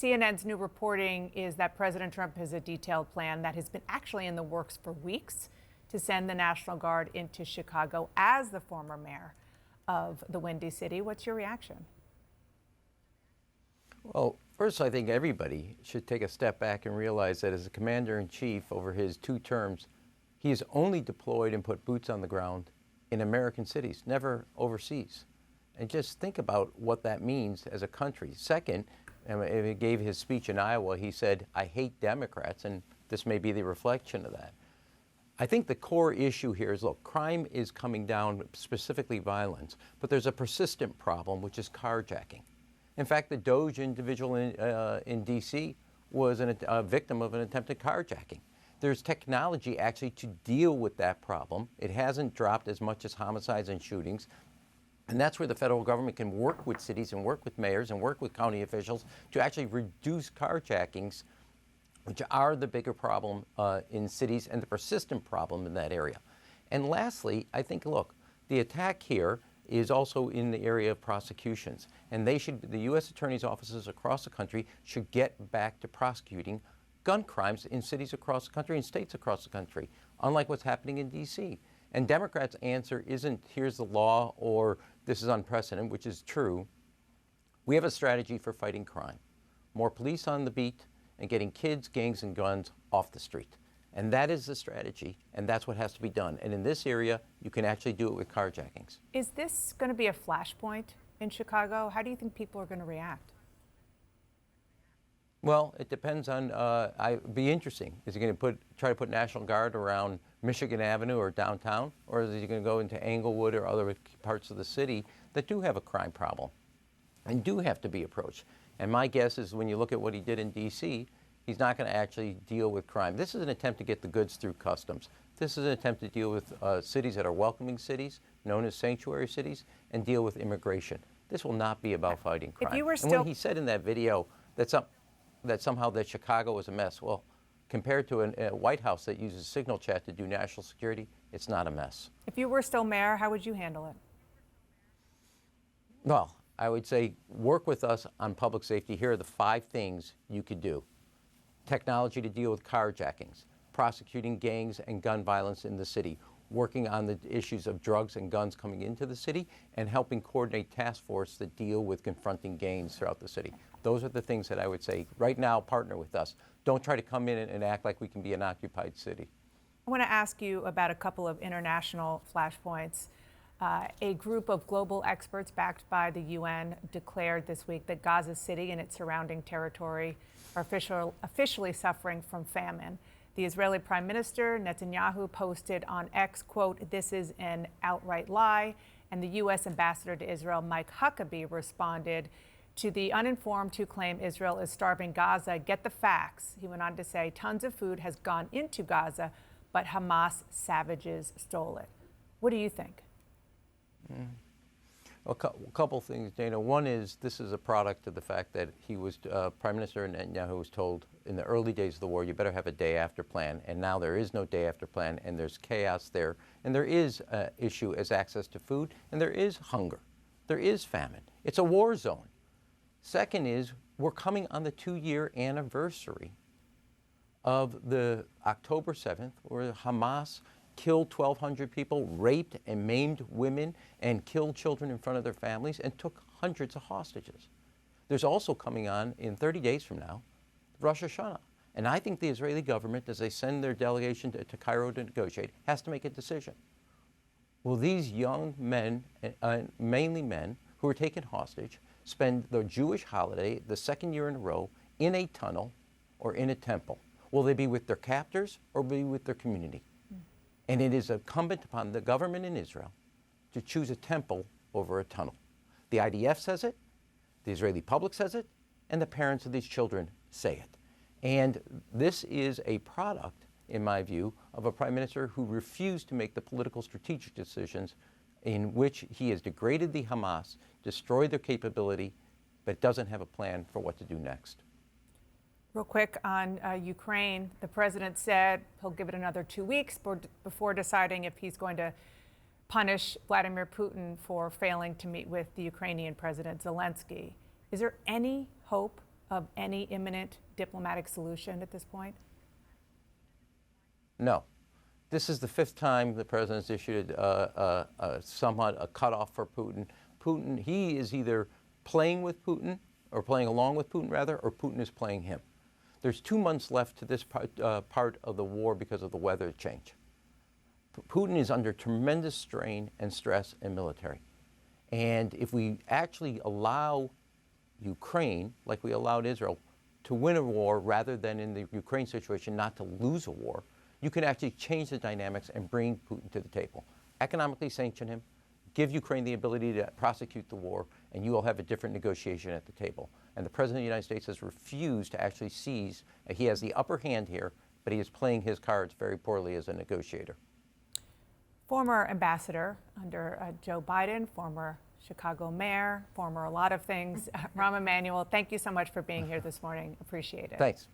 CNN's new reporting is that President Trump has a detailed plan that has been actually in the works for weeks to send the National Guard into Chicago. As the former mayor of the Windy City, what's your reaction? Well, first, I think everybody should take a step back and realize that as a commander-in-chief over his 2 terms, he has only deployed and put boots on the ground in American cities, never overseas. And just think about what that means as a country. Second, he gave his speech in Iowa, he said, "I hate Democrats," and this may be the reflection of that. I think the core issue here is, look, crime is coming down, specifically violence, but there's a persistent problem, which is carjacking. In fact, the Doge individual in D.C. was a victim of an attempted carjacking. There's technology actually to deal with that problem. It hasn't dropped as much as homicides and shootings. And that's where the federal government can work with cities and work with mayors and work with county officials to actually reduce carjackings, which are the bigger problem in cities and the persistent problem in that area. And lastly, I think, look, the attack here is also in the area of prosecutions. And the U.S. attorney's offices across the country should get back to prosecuting gun crimes in cities across the country and states across the country, unlike what's happening in D.C. And Democrats' answer isn't, here's the law, or this is unprecedented, which is true. We have a strategy for fighting crime. More police on the beat and getting kids, gangs, and guns off the street. And that is the strategy, and that's what has to be done. And in this area, you can actually do it with carjackings. Is this going to be a flashpoint in Chicago? How do you think people are going to react? Well, it depends on, it'd be interesting. Is he going to try to put National Guard around Michigan Avenue or downtown? Or is he going to go into Englewood or other parts of the city that do have a crime problem and do have to be approached? And my guess is when you look at what he did in D.C., he's not going to actually deal with crime. This is an attempt to get the goods through customs. This is an attempt to deal with cities that are welcoming cities, known as sanctuary cities, and deal with immigration. This will not be about fighting crime. If you were and when he said in that video that somehow that Chicago is a mess, well, compared to a White House that uses signal chat to do national security, it's not a mess. If you were still mayor, how would you handle it? Well, I would say work with us on public safety. Here are the 5 things you could do. Technology to deal with carjackings, prosecuting gangs and gun violence in the city, working on the issues of drugs and guns coming into the city, and helping coordinate task force that deal with confronting gangs throughout the city. Those are the things that I would say, right now, partner with us. Don't try to come in and act like we can be an occupied city. I want to ask you about a couple of international flashpoints. A group of global experts backed by the UN declared this week that Gaza City and its surrounding territory are officially suffering from famine. The Israeli Prime Minister Netanyahu posted on X, quote, "This is an outright lie." And the U.S. Ambassador to Israel, Mike Huckabee, responded to the uninformed who claim Israel is starving Gaza. Get the facts. He went on to say tons of food has gone into Gaza, but Hamas savages stole it. What do you think? A couple things, Dana. One is this is a product of the fact that he was, Prime Minister Netanyahu was told in the early days of the war, you better have a day after plan. And now there is no day after plan, and there's chaos there. And there is an issue as access to food, and there is hunger. There is famine. It's a war zone. Second is we're coming on the 2-year anniversary of the October 7th, where Hamas killed 1,200 people, raped and maimed women, and killed children in front of their families, and took hundreds of hostages. There's also coming on, in 30 days from now, Rosh Hashanah. And I think the Israeli government, as they send their delegation to Cairo to negotiate, has to make a decision. Will these young men, mainly men, who are taken hostage, spend the Jewish holiday, the 2nd year in a row, in a tunnel or in a temple? Will they be with their captors or be with their community? And it is incumbent upon the government in Israel to choose a temple over a tunnel. The IDF says it, the Israeli public says it, and the parents of these children say it. And this is a product, in my view, of a prime minister who refused to make the political strategic decisions in which he has degraded the Hamas, destroyed their capability, but doesn't have a plan for what to do next. Real quick on Ukraine, the president said he'll give it another 2 weeks before deciding if he's going to punish Vladimir Putin for failing to meet with the Ukrainian President Zelensky. Is there any hope of any imminent diplomatic solution at this point? No. This is the fifth time the president's issued somewhat a cutoff for Putin. Putin, he is either playing with Putin, or playing along with Putin rather, or Putin is playing him. There's 2 months left to this part of the war because of the weather change. Putin is under tremendous strain and stress in military. And if we actually allow Ukraine, like we allowed Israel, to win a war rather than in the Ukraine situation not to lose a war, you can actually change the dynamics and bring Putin to the table. Economically sanction him, give Ukraine the ability to prosecute the war, and you will have a different negotiation at the table. And the President of the United States has refused to actually seize. He has the upper hand here, but he is playing his cards very poorly as a negotiator. Former ambassador under Joe Biden, former Chicago mayor, former a lot of things, Rahm Emanuel, thank you so much for being here this morning. Appreciate it. Thanks.